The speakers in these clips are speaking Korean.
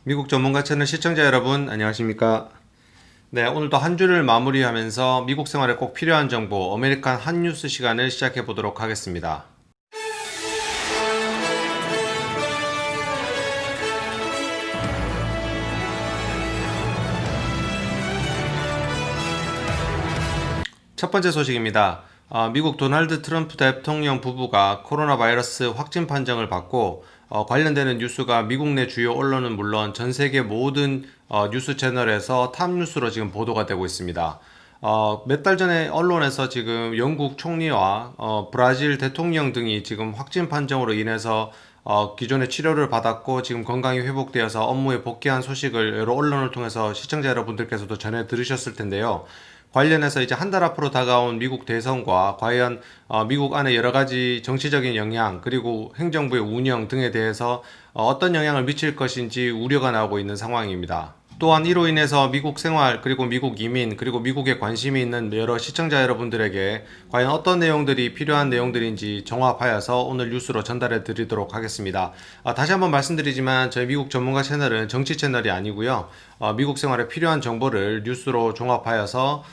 미국 전문가 채널 시청자 여러분, 안녕하십니까? 네, 오늘도 한 주를 마무리하면서 미국 생활에 꼭 필요한 정보, 아메리칸 핫뉴스 시간을 시작해 보도록 하겠습니다. 첫 번째 소식입니다. 미국 도널드 트럼프 대통령 부부가 코로나 바이러스 확진 판정을 받고 관련되는 뉴스가 미국 내 주요 언론은 물론 전 세계 모든 뉴스 채널에서 탑 뉴스로 지금 보도가 되고 있습니다. 몇 달 전에 언론에서 지금 영국 총리와 브라질 대통령 등이 지금 확진 판정으로 인해서 기존의 치료를 받았고 지금 건강이 회복되어서 업무에 복귀한 소식을 여러 언론을 통해서 시청자 여러분들께서도 전해 들으셨을 텐데요. 관련해서 이제 한 달 앞으로 다가온 미국 대선과 과연 미국 안에 여러 가지 정치적인 영향 그리고 행정부의 운영 등에 대해서 어떤 영향을 미칠 것인지 우려가 나오고 있는 상황입니다. 또한 이로 인해서 미국 생활 그리고 미국 이민 그리고 미국에 관심이 있는 여러 시청자 여러분들에게 과연 어떤 내용들이 필요한 내용들인지 종합하여서 오늘 뉴스로 전달해 드리도록 하겠습니다. 다시 한번 말씀드리지만 저희 미국 전문가 채널은 정치 채널이 아니고요. 미국 생활에 필요한 정보를 뉴스로 종합하여서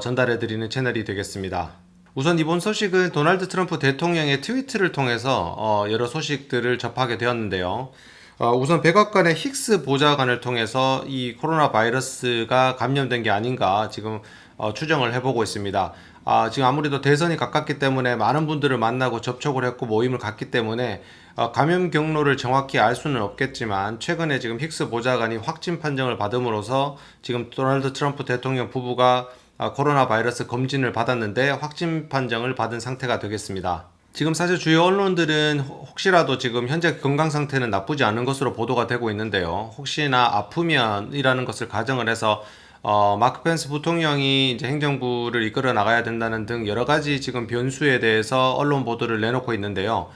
전달해 드리는 채널이 되겠습니다. 우선 이번 소식은 도널드 트럼프 대통령의 트위트를 통해서 여러 소식들을 접하게 되었는데요. 우선 백악관의 힉스 보좌관을 통해서 이 코로나 바이러스가 감염된 게 아닌가 지금 추정을 해보고 있습니다. 지금 아무래도 대선이 가깝기 때문에 많은 분들을 만나고 접촉을 했고 모임을 갖기 때문에 감염 경로를 정확히 알 수는 없겠지만 최근에 지금 힉스 보좌관이 확진 판정을 받음으로써 지금 도널드 트럼프 대통령 부부가 코로나 바이러스 검진을 받았는데 확진 판정을 받은 상태가 되겠습니다. 지금 사실 주요 언론들은 혹시라도 지금 현재 건강 상태는 나쁘지 않은 것으로 보도가 되고 있는데요. 혹시나 아프면이라는 것을 가정을 해서 마크 펜스 부통령이 이제 행정부를 이끌어 나가야 된다는 등 여러 가지 지금 변수에 대해서 언론 보도를 내놓고 있는데요.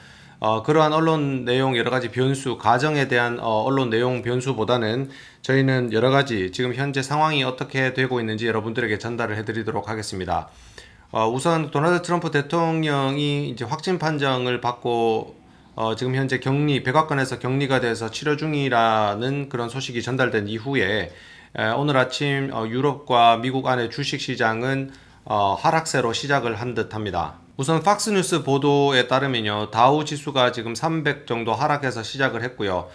그러한 언론 내용 여러 가지 변수, 가정에 대한 언론 내용 변수보다는 저희는 여러 가지 지금 현재 상황이 어떻게 되고 있는지 여러분들에게 전달을 해드리도록 하겠습니다. 우선 도널드 트럼프 대통령이 이제 확진 판정을 받고 지금 현재 백악관에서 격리가 돼서 치료 중이라는 그런 소식이 전달된 이후에 오늘 아침 유럽과 미국 안의 주식 시장은 하락세로 시작을 한 듯합니다. 우선 팍스뉴스 보도에 따르면요, 다우 지수가 지금 300 정도 하락해서 시작을 했고요.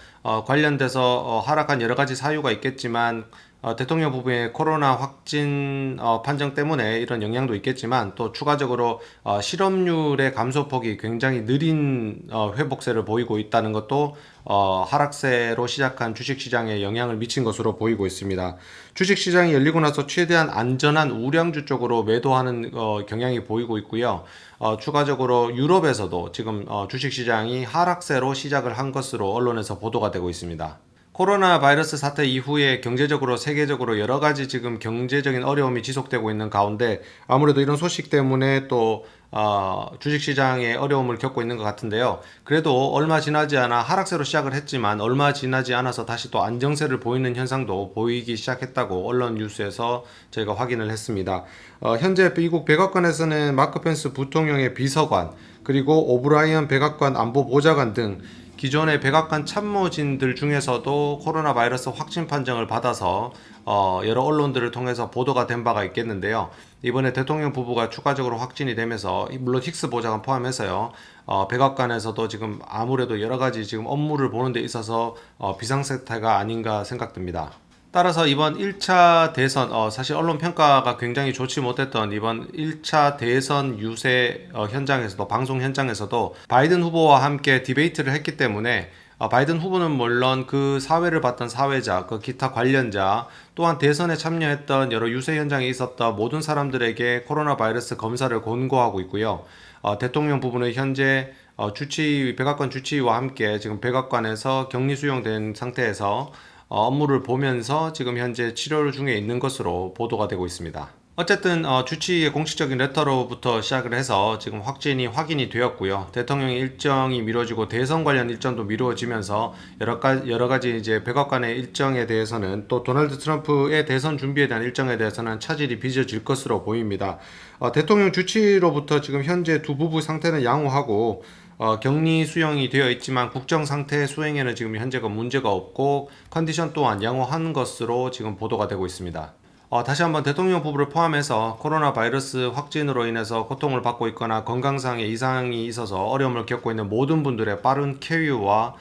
관련돼서 하락한 여러 가지 사유가 있겠지만 대통령 부부의 코로나 확진 판정 때문에 이런 영향도 있겠지만 또 추가적으로 실업률의 감소폭이 굉장히 느린 회복세를 보이고 있다는 것도 하락세로 시작한 주식시장에 영향을 미친 것으로 보이고 있습니다. 주식시장이 열리고 나서 최대한 안전한 우량주 쪽으로 매도하는 경향이 보이고 있고요. 추가적으로 유럽에서도 지금 주식시장이 하락세로 시작을 한 것으로 언론에서 보도가 되고 있습니다. 코로나 바이러스 사태 이후에 경제적으로 세계적으로 여러 가지 지금 경제적인 어려움이 지속되고 있는 가운데 아무래도 이런 소식 때문에 또 주식시장에 어려움을 겪고 있는 것 같은데요. 그래도 얼마 지나지 않아 하락세로 시작을 했지만 얼마 지나지 않아서 다시 또 안정세를 보이는 현상도 보이기 시작했다고 언론 뉴스에서 저희가 확인을 했습니다. 현재 미국 백악관에서는 마크 펜스 부통령의 비서관 그리고 오브라이언 백악관 안보보좌관 등 기존의 백악관 참모진들 중에서도 코로나 바이러스 확진 판정을 받아서 여러 언론들을 통해서 보도가 된 바가 있겠는데요. 이번에 대통령 부부가 추가적으로 확진이 되면서 물론 힉스 보좌관 포함해서요. 백악관에서도 지금 아무래도 여러 가지 지금 업무를 보는 데 있어서 비상사태가 아닌가 생각됩니다. 따라서 이번 1차 대선, 사실 언론 평가가 굉장히 좋지 못했던 이번 1차 대선 유세 현장에서도, 방송 현장에서도 바이든 후보와 함께 디베이트를 했기 때문에 바이든 후보는 물론 그 사회를 봤던 사회자, 그 기타 관련자, 또한 대선에 참여했던 여러 유세 현장에 있었던 모든 사람들에게 코로나 바이러스 검사를 권고하고 있고요. 대통령 부부는 현재 백악관 주치의와 함께 지금 백악관에서 격리 수용된 상태에서 업무를 보면서 지금 현재 치료 중에 있는 것으로 보도가 되고 있습니다. 어쨌든 주치의의 공식적인 레터로부터 시작을 해서 지금 확인이 되었고요. 대통령의 일정이 미뤄지고 대선 관련 일정도 미루어지면서 여러 가지 이제 백악관의 일정에 대해서는 또 도널드 트럼프의 대선 준비에 대한 일정에 대해서는 차질이 빚어질 것으로 보입니다. 대통령 주치의로부터 지금 현재 두 부부 상태는 양호하고 격리 수용이 되어 있지만 국정 상태 수행에는 지금 현재가 문제가 없고 컨디션 또한 양호한 것으로 지금 보도가 되고 있습니다. 다시 한번 대통령 부부를 포함해서 코로나 바이러스 확진으로 인해서 고통을 받고 있거나 건강상의 이상이 있어서 어려움을 겪고 있는 모든 분들의 빠른 쾌유와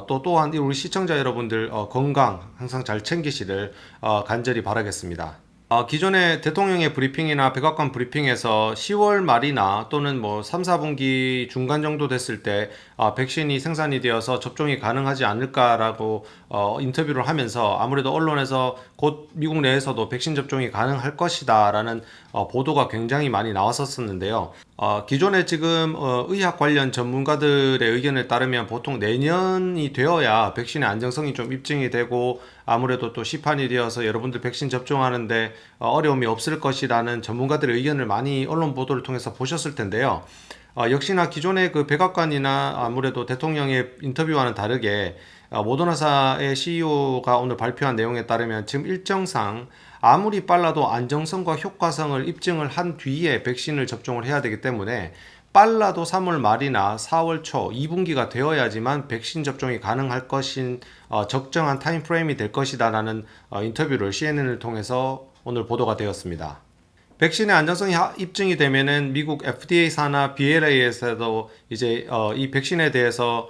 또한 우리 시청자 여러분들 건강 항상 잘 챙기시길 간절히 바라겠습니다. 기존의 대통령의 브리핑이나 백악관 브리핑에서 10월 말이나 또는 뭐 3, 4분기 중간 정도 됐을 때 백신이 생산이 되어서 접종이 가능하지 않을까라고 인터뷰를 하면서 아무래도 언론에서 곧 미국 내에서도 백신 접종이 가능할 것이다라는 보도가 굉장히 많이 나왔었는데요. 기존에 지금 의학 관련 전문가들의 의견에 따르면 보통 내년이 되어야 백신의 안정성이 좀 입증이 되고 아무래도 또 시판이 되어서 여러분들 백신 접종하는데 어려움이 없을 것이라는 전문가들의 의견을 많이 언론 보도를 통해서 보셨을 텐데요. 역시나 기존의 그 백악관이나 아무래도 대통령의 인터뷰와는 다르게 모더나사의 CEO가 오늘 발표한 내용에 따르면 지금 일정상 아무리 빨라도 안정성과 효과성을 입증을 한 뒤에 백신을 접종을 해야 되기 때문에 빨라도 3월 말이나 4월 초 2분기가 되어야지만 백신 접종이 가능할 것인 적정한 타임프레임이 될 것이다라는 인터뷰를 CNN을 통해서 오늘 보도가 되었습니다. 백신의 안정성이 입증이 되면은 미국 FDA 산하 BLA에서도 이제 이 백신에 대해서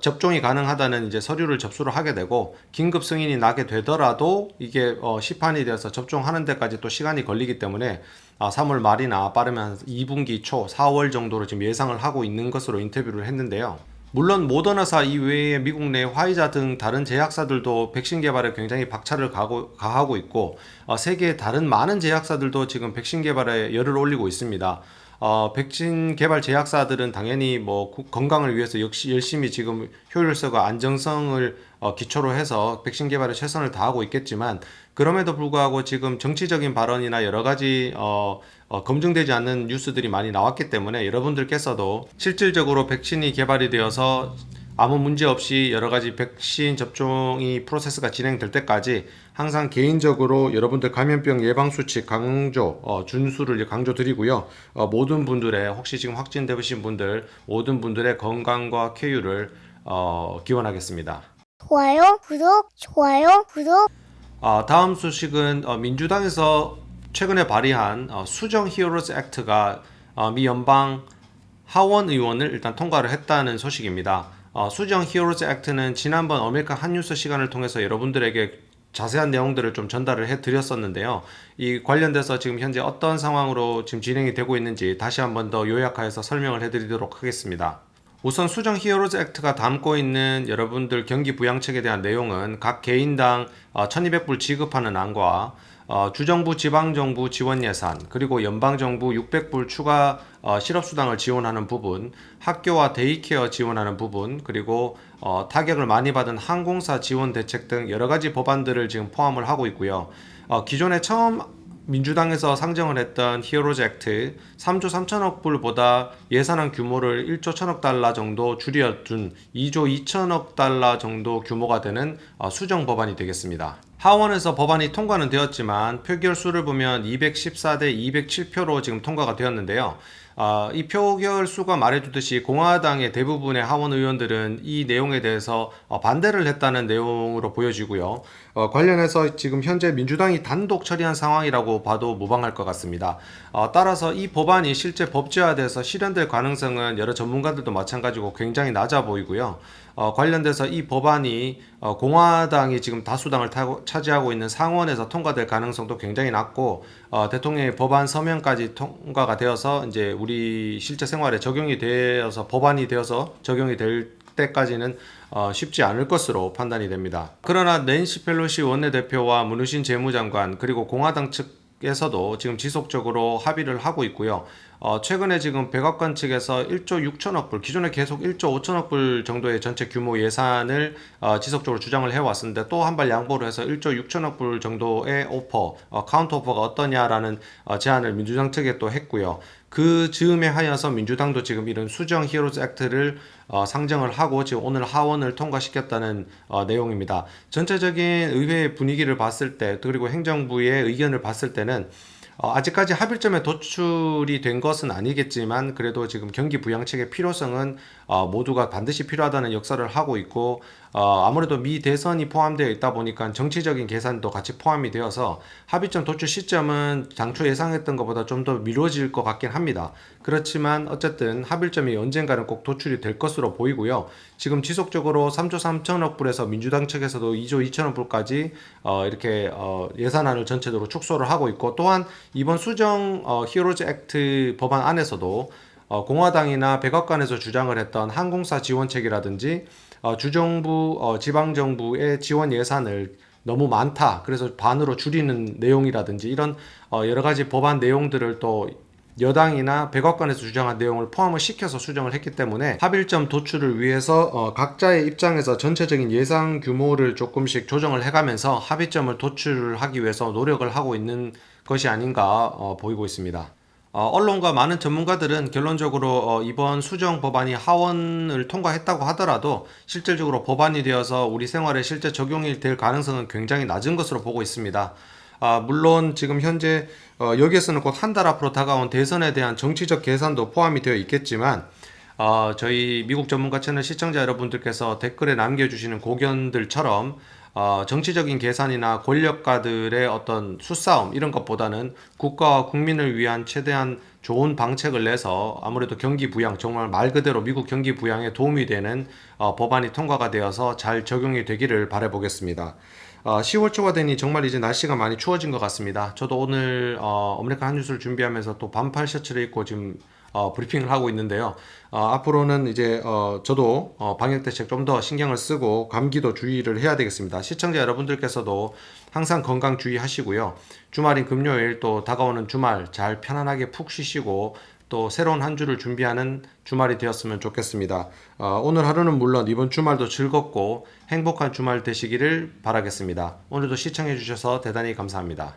접종이 가능하다는 이제 서류를 접수를 하게 되고 긴급 승인이 나게 되더라도 이게 시판이 되어서 접종하는 데까지 또 시간이 걸리기 때문에 3월 말이나 빠르면 2분기 초 4월 정도로 지금 예상을 하고 있는 것으로 인터뷰를 했는데요. 물론 모더나사 이외에 미국 내 화이자 등 다른 제약사들도 백신 개발에 굉장히 박차를 가하고 있고 세계의 다른 많은 제약사들도 지금 백신 개발에 열을 올리고 있습니다. 백신 개발 제약사들은 당연히 뭐 건강을 위해서 역시 열심히 지금 효율성과 안정성을 기초로 해서 백신 개발에 최선을 다하고 있겠지만 그럼에도 불구하고 지금 정치적인 발언이나 여러 가지 검증되지 않는 뉴스들이 많이 나왔기 때문에 여러분들께서도 실질적으로 백신이 개발이 되어서 아무 문제 없이 여러 가지 백신 접종이 프로세스가 진행될 때까지 항상 개인적으로 여러분들 감염병 예방 수칙 준수를 강조드리고요. 모든 분들의 혹시 지금 확진되신 분들 모든 분들의 건강과 쾌유를 기원하겠습니다. 좋아요, 구독. 다음 소식은 민주당에서 최근에 발의한 수정 히어로즈 액트가 미 연방 하원 의원을 일단 통과를 했다는 소식입니다. 수정 히어로즈 액트는 지난번 어메리칸 핫뉴스 시간을 통해서 여러분들에게 자세한 내용들을 좀 전달을 해드렸었는데요. 이 관련돼서 지금 현재 어떤 상황으로 지금 진행이 되고 있는지 다시 한번 더 요약하여서 설명을 해드리도록 하겠습니다. 우선 수정 히어로즈 액트가 담고 있는 여러분들 경기 부양책에 대한 내용은 각 개인당 1200불 지급하는 안과 주정부 지방정부 지원 예산 그리고 연방정부 600불 추가 실업수당을 지원하는 부분 학교와 데이케어 지원하는 부분 그리고 타격을 많이 받은 항공사 지원 대책 등 여러가지 법안들을 지금 포함을 하고 있고요. 기존에 처음 민주당에서 상정을 했던 히어로즈 액트 3조 3천억 불보다 예산안 규모를 1조 1천억 달러 정도 줄여둔 2조 2천억 달러 정도 규모가 되는 수정 법안이 되겠습니다. 하원에서 법안이 통과는 되었지만 표결 수를 보면 214대 207표로 지금 통과가 되었는데요. 이 표결 수가 말해주듯이 공화당의 대부분의 하원 의원들은 이 내용에 대해서 반대를 했다는 내용으로 보여지고요. 관련해서 지금 현재 민주당이 단독 처리한 상황이라고 봐도 무방할 것 같습니다. 따라서 이 법안이 실제 법제화돼서 실현될 가능성은 여러 전문가들도 마찬가지고 굉장히 낮아 보이고요. 관련돼서 이 법안이 공화당이 지금 다수당을 차지하고 있는 상원에서 통과될 가능성도 굉장히 낮고 대통령의 법안 서명까지 통과가 되어서 이제 우리 실제 생활에 적용이 되어서 법안이 되어서 적용이 될 때까지는 쉽지 않을 것으로 판단이 됩니다. 그러나 낸시 펠로시 원내대표와 문우신 재무장관 그리고 공화당 측에서도 지금 지속적으로 합의를 하고 있고요. 최근에 지금 백악관 측에서 1조 6천억 불, 기존에 계속 1조 5천억 불 정도의 전체 규모 예산을 지속적으로 주장을 해왔었는데 또 한 발 양보를 해서 1조 6천억 불 정도의 카운터 오퍼가 어떠냐라는 제안을 민주당 측에 또 했고요. 그 즈음에 하여서 민주당도 지금 이런 수정 히어로즈 액트를 상정을 하고 지금 오늘 하원을 통과시켰다는 내용입니다. 전체적인 의회 분위기를 봤을 때 그리고 행정부의 의견을 봤을 때는 아직까지 합일점에 도출이 된 것은 아니겠지만 그래도 지금 경기 부양책의 필요성은 모두가 반드시 필요하다는 역사를 하고 있고 아무래도 미 대선이 포함되어 있다 보니까 정치적인 계산도 같이 포함이 되어서 합의점 도출 시점은 당초 예상했던 것보다 좀 더 미뤄질 것 같긴 합니다. 그렇지만 어쨌든 합일점이 언젠가는 꼭 도출이 될 것으로 보이고요. 지금 지속적으로 3조 3천억 불에서 민주당 측에서도 2조 2천억 불까지 이렇게 예산안을 전체적으로 축소를 하고 있고, 또한 이번 수정 히어로즈 액트 법안 안에서도 공화당이나 백악관에서 주장을 했던 항공사 지원책이라든지 주정부, 지방정부의 지원 예산을 너무 많다, 그래서 반으로 줄이는 내용이라든지 이런 여러 가지 법안 내용들을 또 여당이나 백악관에서 주장한 내용을 포함을 시켜서 수정을 했기 때문에 합일점 도출을 위해서 각자의 입장에서 전체적인 예상 규모를 조금씩 조정을 해가면서 합의점을 도출을 하기 위해서 노력을 하고 있는 것이 아닌가 보이고 있습니다. 언론과 많은 전문가들은 결론적으로 이번 수정 법안이 하원을 통과했다고 하더라도 실질적으로 법안이 되어서 우리 생활에 실제 적용이 될 가능성은 굉장히 낮은 것으로 보고 있습니다. 물론 지금 현재 여기에서는 곧 한 달 앞으로 다가온 대선에 대한 정치적 계산도 포함이 되어 있겠지만 저희 미국 전문가 채널 시청자 여러분들께서 댓글에 남겨주시는 고견들처럼 정치적인 계산이나 권력가들의 어떤 수싸움 이런 것보다는 국가와 국민을 위한 최대한 좋은 방책을 내서 아무래도 경기 부양, 정말 말 그대로 미국 경기 부양에 도움이 되는 법안이 통과가 되어서 잘 적용이 되기를 바라보겠습니다. 10월 초가 되니 정말 이제 날씨가 많이 추워진 것 같습니다. 저도 오늘 아메리칸 한뉴스를 준비하면서 또 반팔 셔츠를 입고 지금 브리핑을 하고 있는데요. 앞으로는 이제 저도 방역 대책 좀 더 신경을 쓰고 감기도 주의를 해야 되겠습니다. 시청자 여러분들께서도 항상 건강 주의하시고요. 주말인 금요일 또 다가오는 주말 잘 편안하게 푹 쉬시고 또 새로운 한 주를 준비하는 주말이 되었으면 좋겠습니다. 오늘 하루는 물론 이번 주말도 즐겁고 행복한 주말 되시기를 바라겠습니다. 오늘도 시청해 주셔서 대단히 감사합니다.